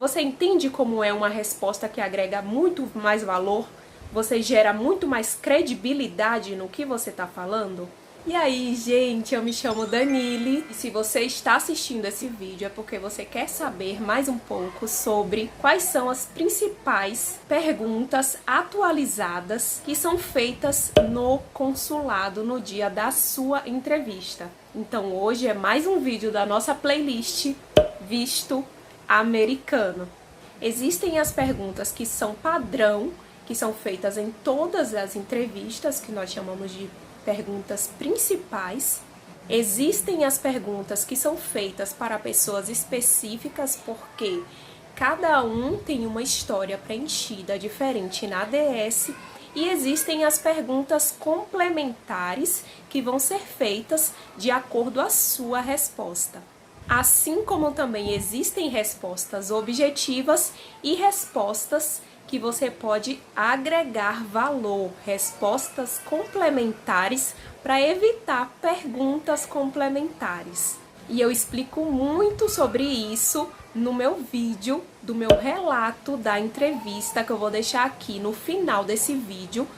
Você entende como é uma resposta que agrega muito mais valor? Você gera muito mais credibilidade no que você está falando? E aí, gente, eu me chamo Danile e se você está assistindo esse vídeo é porque você quer saber mais um pouco sobre quais são as principais perguntas atualizadas que são feitas no consulado no dia da sua entrevista. Então hoje é mais um vídeo da nossa playlist Visto Americano. Existem as perguntas que são padrão, que são feitas em todas as entrevistas, que nós chamamos de perguntas principais. Existem as perguntas que são feitas para pessoas específicas, porque cada um tem uma história preenchida diferente na ADS. E existem as perguntas complementares, que vão ser feitas de acordo à sua resposta. Assim como também existem respostas objetivas e respostas que você pode agregar valor, respostas complementares para evitar perguntas complementares. E eu explico muito sobre isso no meu vídeo, do meu relato da entrevista, que eu vou deixar aqui no final desse vídeo,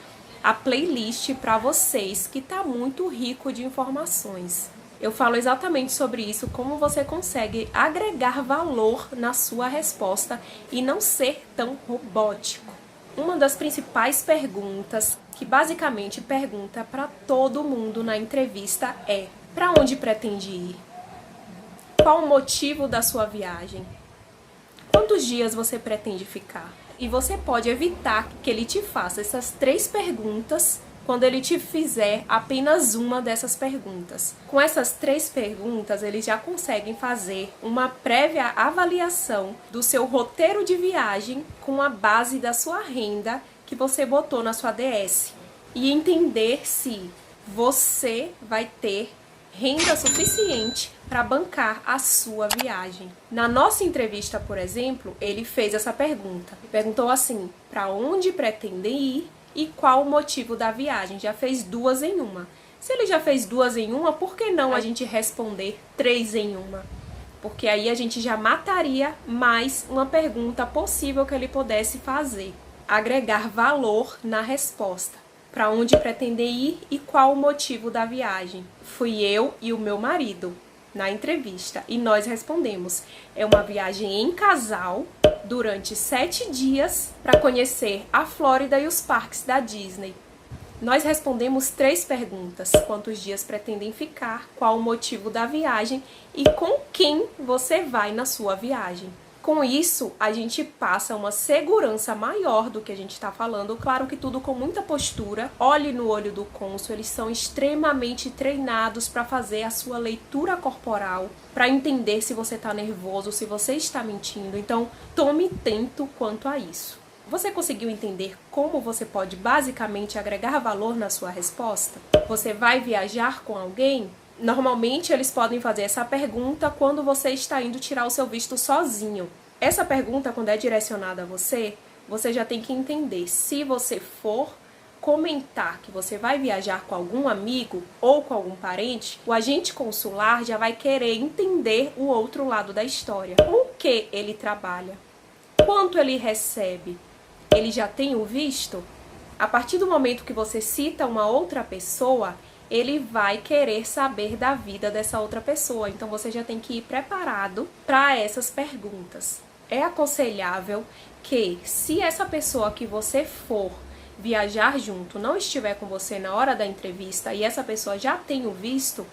a playlist para vocês, que está muito rico de informações. Eu falo exatamente sobre isso, como você consegue agregar valor na sua resposta e não ser tão robótico. Uma das principais perguntas, que basicamente pergunta para todo mundo na entrevista é: para onde pretende ir? Qual o motivo da sua viagem? Quantos dias você pretende ficar? E você pode evitar que ele te faça essas 3 perguntas quando ele te fizer apenas uma dessas perguntas. Com essas 3 perguntas, eles já conseguem fazer uma prévia avaliação do seu roteiro de viagem com a base da sua renda que você botou na sua ADS e entender se você vai ter renda suficiente para bancar a sua viagem. Na nossa entrevista, por exemplo, ele fez essa pergunta. Ele perguntou assim: para onde pretendem ir? E qual o motivo da viagem? Já fez 2 em 1. Se ele já fez 2 em 1, por que não a gente responder 3 em 1? Porque aí a gente já mataria mais uma pergunta possível que ele pudesse fazer. Agregar valor na resposta. Para onde pretender ir e qual o motivo da viagem? Fui eu e o meu marido na entrevista e nós respondemos: é uma viagem em casal durante 7 dias para conhecer a Flórida e os parques da Disney. Nós respondemos 3 perguntas: quantos dias pretendem ficar, qual o motivo da viagem e com quem você vai na sua viagem. Com isso, a gente passa uma segurança maior do que a gente está falando. Claro que tudo com muita postura. Olhe no olho do cônsul, eles são extremamente treinados para fazer a sua leitura corporal, para entender se você está nervoso, se você está mentindo. Então, tome atento quanto a isso. Você conseguiu entender como você pode basicamente agregar valor na sua resposta? Você vai viajar com alguém? Normalmente eles podem fazer essa pergunta quando você está indo tirar o seu visto sozinho. Essa pergunta, quando é direcionada a você, você já tem que entender. Se você for comentar que você vai viajar com algum amigo ou com algum parente, o agente consular já vai querer entender o outro lado da história. Com que ele trabalha? Quanto ele recebe? Ele já tem o visto? A partir do momento que você cita uma outra pessoa, ele vai querer saber da vida dessa outra pessoa. Então você já tem que ir preparado para essas perguntas. É aconselhável que, se essa pessoa que você for viajar junto não estiver com você na hora da entrevista e essa pessoa já tem o visto,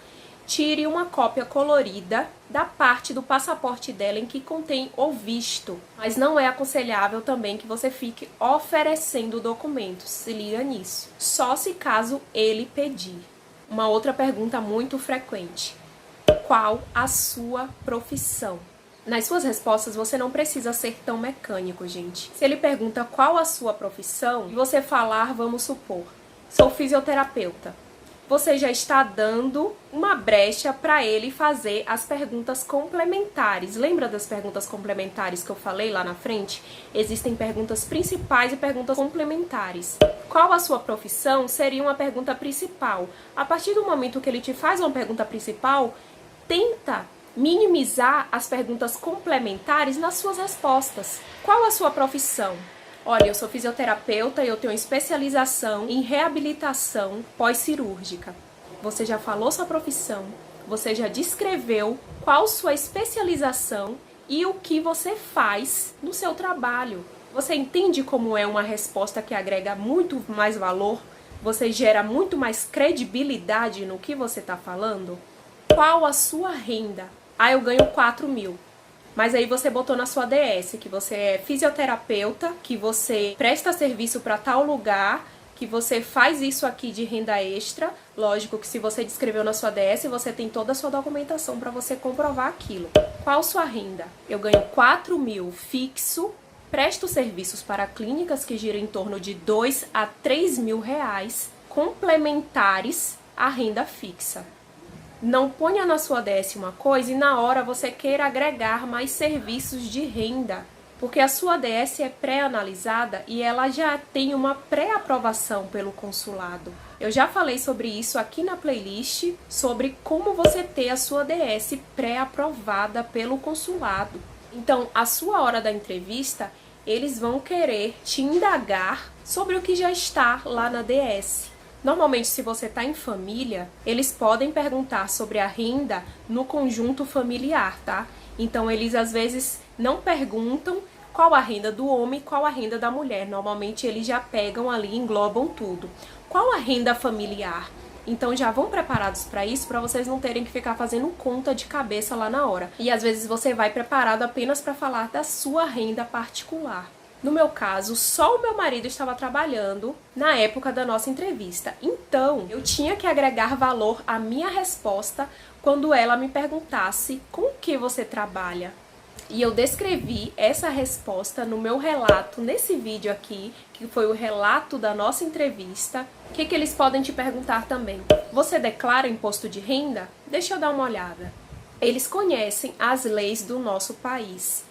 tire uma cópia colorida da parte do passaporte dela em que contém o visto. Mas não é aconselhável também que você fique oferecendo documentos. Se liga nisso. Só se caso ele pedir. Uma outra pergunta muito frequente: qual a sua profissão? Nas suas respostas você não precisa ser tão mecânico, gente. Se ele pergunta qual a sua profissão, e você falar, vamos supor, sou fisioterapeuta, você já está dando uma brecha para ele fazer as perguntas complementares. Lembra das perguntas complementares que eu falei lá na frente? Existem perguntas principais e perguntas complementares. Qual a sua profissão seria uma pergunta principal. A partir do momento que ele te faz uma pergunta principal, tenta minimizar as perguntas complementares nas suas respostas. Qual a sua profissão? Olha, eu sou fisioterapeuta e eu tenho especialização em reabilitação pós-cirúrgica. Você já falou sua profissão, você já descreveu qual sua especialização e o que você faz no seu trabalho. Você entende como é uma resposta que agrega muito mais valor? Você gera muito mais credibilidade no que você está falando? Qual a sua renda? Ah, eu ganho 4.000. Mas aí você botou na sua DS que você é fisioterapeuta, que você presta serviço para tal lugar, que você faz isso aqui de renda extra. Lógico que se você descreveu na sua DS, você tem toda a sua documentação para você comprovar aquilo. Qual sua renda? Eu ganho 4.000 fixo, presto serviços para clínicas que giram em torno de 2 a 3.000 reais, complementares à renda fixa. Não ponha na sua DS uma coisa e na hora você queira agregar mais serviços de renda, porque a sua DS é pré-analisada e ela já tem uma pré-aprovação pelo consulado. Eu já falei sobre isso aqui na playlist, sobre como você ter a sua DS pré-aprovada pelo consulado. Então, a sua hora da entrevista, eles vão querer te indagar sobre o que já está lá na DS. Normalmente, se você está em família, eles podem perguntar sobre a renda no conjunto familiar, tá? Então, eles às vezes não perguntam qual a renda do homem e qual a renda da mulher. Normalmente, eles já pegam ali e englobam tudo. Qual a renda familiar? Então, já vão preparados para isso, para vocês não terem que ficar fazendo conta de cabeça lá na hora. E às vezes você vai preparado apenas para falar da sua renda particular. No meu caso, só o meu marido estava trabalhando na época da nossa entrevista. Então, eu tinha que agregar valor à minha resposta quando ela me perguntasse com o que você trabalha. E eu descrevi essa resposta no meu relato, nesse vídeo aqui, que foi o relato da nossa entrevista. O que eles podem te perguntar também? Você declara imposto de renda? Deixa eu dar uma olhada. Eles conhecem as leis do nosso país.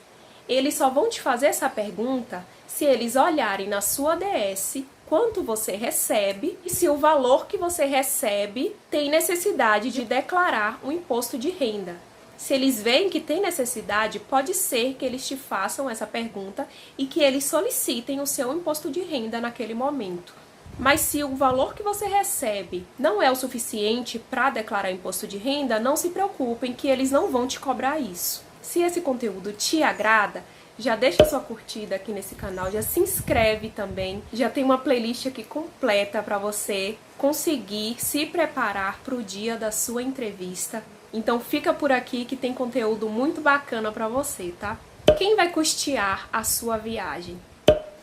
Eles só vão te fazer essa pergunta se eles olharem na sua DS quanto você recebe e se o valor que você recebe tem necessidade de declarar um imposto de renda. Se eles veem que tem necessidade, pode ser que eles te façam essa pergunta e que eles solicitem o seu imposto de renda naquele momento. Mas se o valor que você recebe não é o suficiente para declarar imposto de renda, não se preocupem que eles não vão te cobrar isso. Se esse conteúdo te agrada, já deixa sua curtida aqui nesse canal, já se inscreve também. Já tem uma playlist aqui completa para você conseguir se preparar para o dia da sua entrevista. Então fica por aqui que tem conteúdo muito bacana para você, tá? Quem vai custear a sua viagem?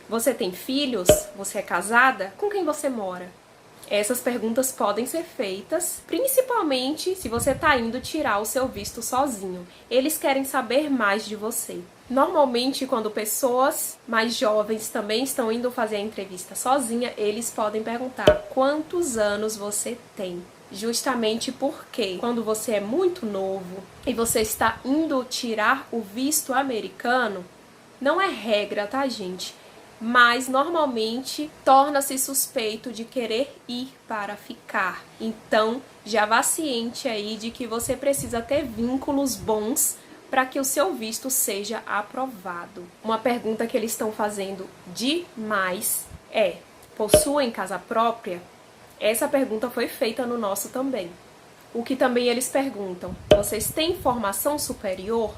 Você tem filhos? Você é casada? Com quem você mora? Essas perguntas podem ser feitas, principalmente se você está indo tirar o seu visto sozinho. Eles querem saber mais de você. Normalmente, quando pessoas mais jovens também estão indo fazer a entrevista sozinha, eles podem perguntar quantos anos você tem. Justamente porque quando você é muito novo e você está indo tirar o visto americano, não é regra, tá, gente? Mas normalmente torna-se suspeito de querer ir para ficar. Então, já vá ciente aí de que você precisa ter vínculos bons para que o seu visto seja aprovado. Uma pergunta que eles estão fazendo demais é: possuem casa própria? Essa pergunta foi feita no nosso também. O que também eles perguntam: vocês têm formação superior?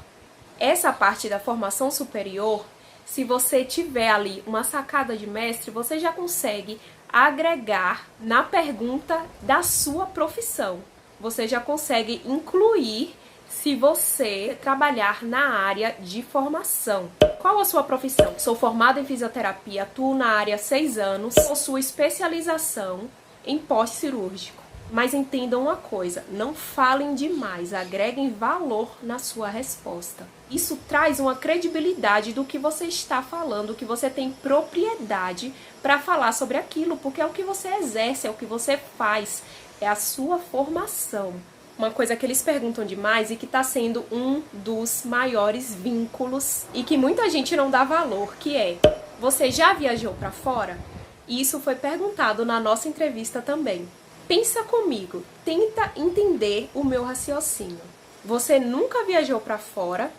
Essa parte da formação superior, se você tiver ali uma sacada de mestre, você já consegue agregar na pergunta da sua profissão. Você já consegue incluir se você trabalhar na área de formação. Qual a sua profissão? Sou formada em fisioterapia, atuo na área há 6 anos, possuo especialização em pós-cirúrgico. Mas entendam uma coisa, não falem demais, agreguem valor na sua resposta. Isso traz uma credibilidade do que você está falando, que você tem propriedade para falar sobre aquilo, porque é o que você exerce, é o que você faz, é a sua formação. Uma coisa que eles perguntam demais e que está sendo um dos maiores vínculos e que muita gente não dá valor, que é: você já viajou para fora? E isso foi perguntado na nossa entrevista também. Pensa comigo, tenta entender o meu raciocínio. você nunca viajou para fora,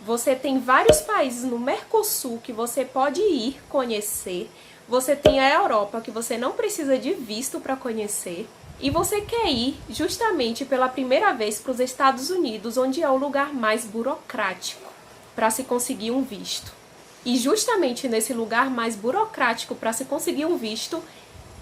você tem vários países no Mercosul que você pode ir conhecer, você tem a Europa que você não precisa de visto para conhecer, e você quer ir justamente pela primeira vez para os Estados Unidos, onde é o lugar mais burocrático para se conseguir um visto. E justamente nesse lugar mais burocrático para se conseguir um visto,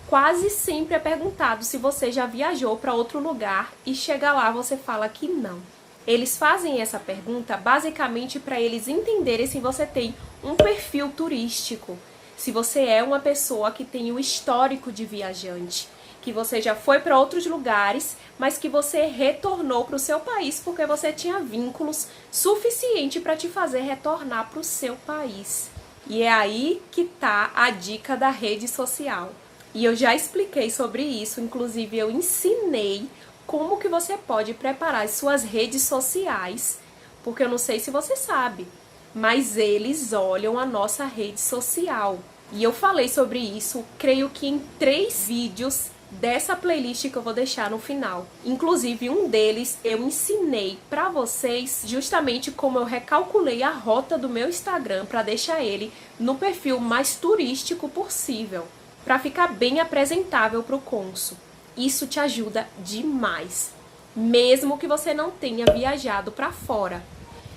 quase sempre é perguntado se você já viajou para outro lugar e chega lá você fala que não. Eles fazem essa pergunta basicamente para eles entenderem se você tem um perfil turístico, se você é uma pessoa que tem um histórico de viajante, que você já foi para outros lugares, mas que você retornou para o seu país porque você tinha vínculos suficiente para te fazer retornar para o seu país. E é aí que tá a dica da rede social. E eu já expliquei sobre isso, inclusive eu ensinei como que você pode preparar as suas redes sociais, porque eu não sei se você sabe, mas eles olham a nossa rede social. E eu falei sobre isso, creio que em 3 vídeos dessa playlist que eu vou deixar no final. Inclusive, um deles eu ensinei pra vocês justamente como eu recalculei a rota do meu Instagram para deixar ele no perfil mais turístico possível, para ficar bem apresentável para o cônsul. Isso te ajuda demais, mesmo que você não tenha viajado para fora.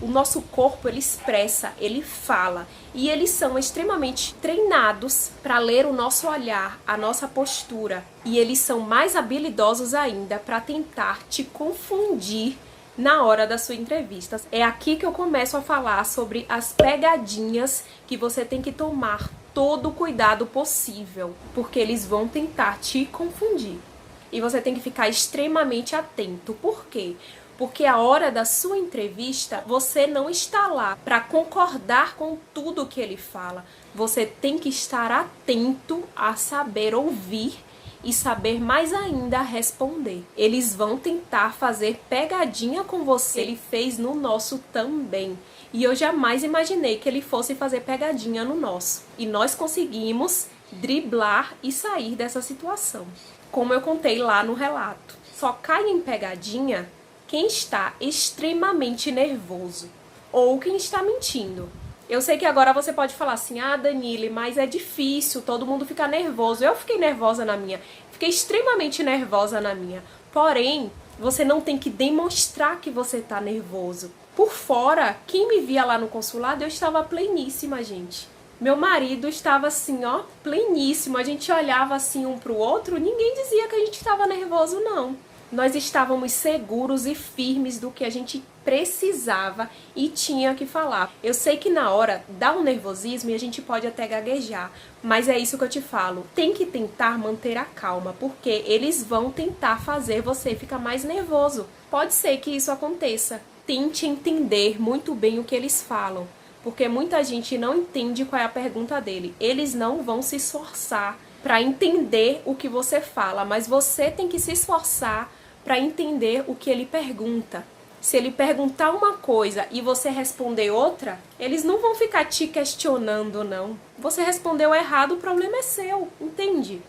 O nosso corpo, ele expressa, ele fala, e eles são extremamente treinados para ler o nosso olhar, a nossa postura, e eles são mais habilidosos ainda para tentar te confundir na hora da sua entrevista. É aqui que eu começo a falar sobre as pegadinhas que você tem que tomar todo o cuidado possível, porque eles vão tentar te confundir. E você tem que ficar extremamente atento. Por quê? Porque a hora da sua entrevista, você não está lá para concordar com tudo que ele fala. Você tem que estar atento a saber ouvir e saber mais ainda responder. Eles vão tentar fazer pegadinha com você. Ele fez no nosso também. E eu jamais imaginei que ele fosse fazer pegadinha no nosso. E nós conseguimos driblar e sair dessa situação. Como eu contei lá no relato. Só cai em pegadinha quem está extremamente nervoso ou quem está mentindo. Eu sei que agora você pode falar assim, Danile, mas é difícil, todo mundo fica nervoso. Eu fiquei nervosa na minha, fiquei extremamente nervosa na minha. Porém, você não tem que demonstrar que você está nervoso. Por fora, quem me via lá no consulado, eu estava pleníssima, gente. Meu marido estava assim, ó, pleníssimo. A gente olhava assim um pro outro, ninguém dizia que a gente estava nervoso, não. Nós estávamos seguros e firmes do que a gente precisava e tinha que falar. Eu sei que na hora dá um nervosismo e a gente pode até gaguejar, mas é isso que eu te falo. Tem que tentar manter a calma, porque eles vão tentar fazer você ficar mais nervoso. Pode ser que isso aconteça. Tente entender muito bem o que eles falam, porque muita gente não entende qual é a pergunta dele. Eles não vão se esforçar para entender o que você fala, mas você tem que se esforçar para entender o que ele pergunta. Se ele perguntar uma coisa e você responder outra, eles não vão ficar te questionando, não. Você respondeu errado, o problema é seu, entende?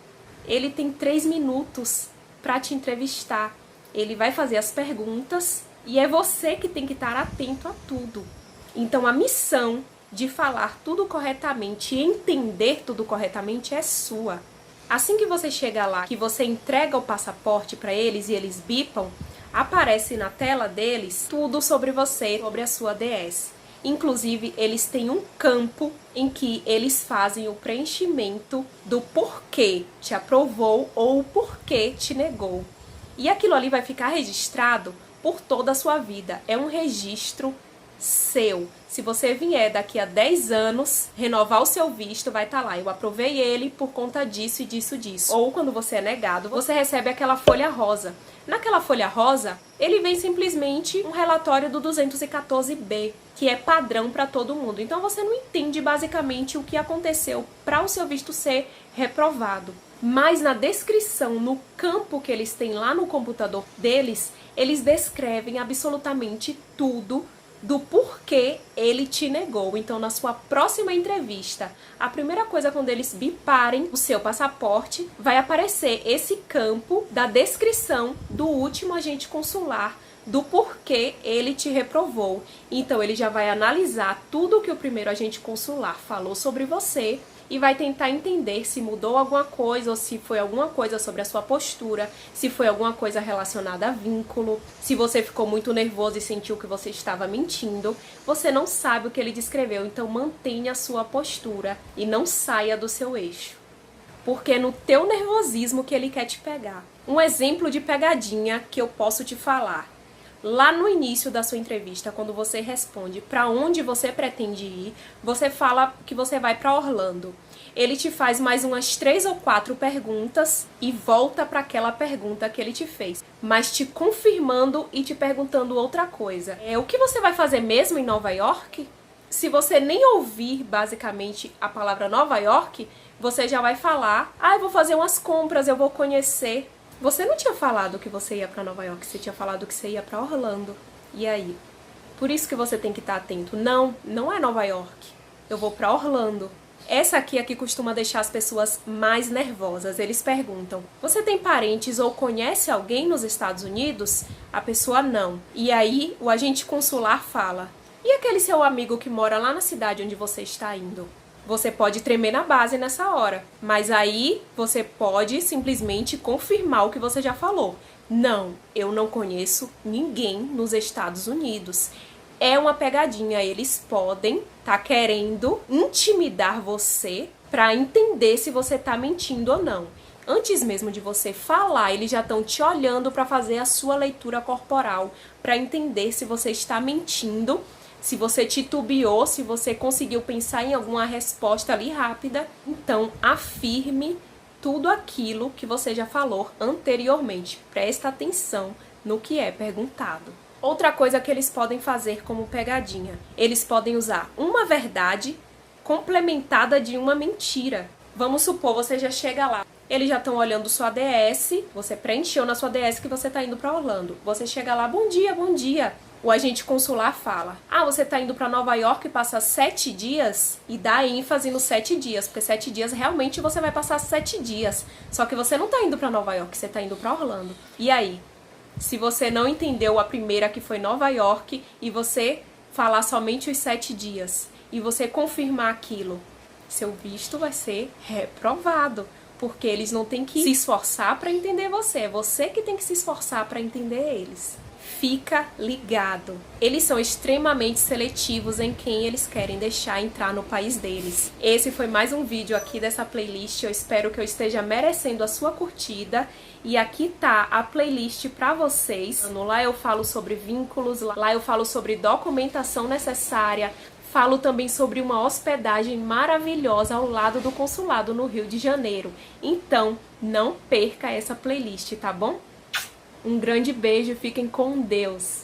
Ele tem 3 minutos para te entrevistar. Ele vai fazer as perguntas e é você que tem que estar atento a tudo. Então a missão de falar tudo corretamente e entender tudo corretamente é sua. Assim que você chega lá, que você entrega o passaporte para eles e eles bipam, aparece na tela deles tudo sobre você, sobre a sua DS. Inclusive, eles têm um campo em que eles fazem o preenchimento do porquê te aprovou ou o porquê te negou. E aquilo ali vai ficar registrado por toda a sua vida. É um registro seu. Se você vier daqui a 10 anos renovar o seu visto, vai estar lá, eu aprovei ele por conta disso e disso, disso. Ou quando você é negado, você recebe aquela folha rosa. Naquela folha rosa, ele vem simplesmente um relatório do 214B, que é padrão para todo mundo. Então você não entende basicamente o que aconteceu para o seu visto ser reprovado. Mas na descrição, no campo que eles têm lá no computador deles, eles descrevem absolutamente tudo do porquê ele te negou. Então, na sua próxima entrevista, a primeira coisa, quando eles biparem o seu passaporte, vai aparecer esse campo da descrição do último agente consular do porquê ele te reprovou. Então ele já vai analisar tudo que o primeiro agente consular falou sobre você e vai tentar entender se mudou alguma coisa ou se foi alguma coisa sobre a sua postura, se foi alguma coisa relacionada a vínculo, se você ficou muito nervoso e sentiu que você estava mentindo. Você não sabe o que ele descreveu, então mantenha a sua postura e não saia do seu eixo. Porque é no teu nervosismo que ele quer te pegar. Um exemplo de pegadinha que eu posso te falar. Lá no início da sua entrevista, quando você responde para onde você pretende ir, você fala que você vai para Orlando. Ele te faz mais umas 3 ou 4 perguntas e volta para aquela pergunta que ele te fez, mas te confirmando e te perguntando outra coisa. O que você vai fazer mesmo em Nova York? Se você nem ouvir basicamente a palavra Nova York, você já vai falar: eu vou fazer umas compras, eu vou conhecer. Você não tinha falado que você ia para Nova York, você tinha falado que você ia para Orlando. E aí? Por isso que você tem que estar atento. Não é Nova York. Eu vou para Orlando. Essa aqui é que costuma deixar as pessoas mais nervosas. Eles perguntam: você tem parentes ou conhece alguém nos Estados Unidos? A pessoa não. E aí o agente consular fala: e aquele seu amigo que mora lá na cidade onde você está indo? Você pode tremer na base nessa hora, mas aí você pode simplesmente confirmar o que você já falou. Não, eu não conheço ninguém nos Estados Unidos. É uma pegadinha, eles podem estar querendo intimidar você para entender se você está mentindo ou não. Antes mesmo de você falar, eles já estão te olhando para fazer a sua leitura corporal, para entender se você está mentindo, se você titubeou, se você conseguiu pensar em alguma resposta ali rápida. Então, afirme tudo aquilo que você já falou anteriormente. Presta atenção no que é perguntado. Outra coisa que eles podem fazer como pegadinha: eles podem usar uma verdade complementada de uma mentira. Vamos supor, você já chega lá, eles já estão olhando sua ADS, você preencheu na sua ADS que você está indo para Orlando. Você chega lá: bom dia, bom dia. O agente consular fala: você está indo para Nova York e passa 7 dias? E dá ênfase nos 7 dias, porque 7 dias realmente você vai passar 7 dias. Só que você não está indo para Nova York, você está indo para Orlando. E aí? Se você não entendeu a primeira, que foi Nova York, e você falar somente os 7 dias, e você confirmar aquilo, seu visto vai ser reprovado. Porque eles não têm que se esforçar para entender você, é você que tem que se esforçar para entender eles. Fica ligado. Eles são extremamente seletivos em quem eles querem deixar entrar no país deles. Esse foi mais um vídeo aqui dessa playlist. Eu espero que eu esteja merecendo a sua curtida. E aqui tá a playlist para vocês. Lá eu falo sobre vínculos, lá eu falo sobre documentação necessária. Falo também sobre uma hospedagem maravilhosa ao lado do consulado no Rio de Janeiro. Então, não perca essa playlist, tá bom? Um grande beijo, fiquem com Deus!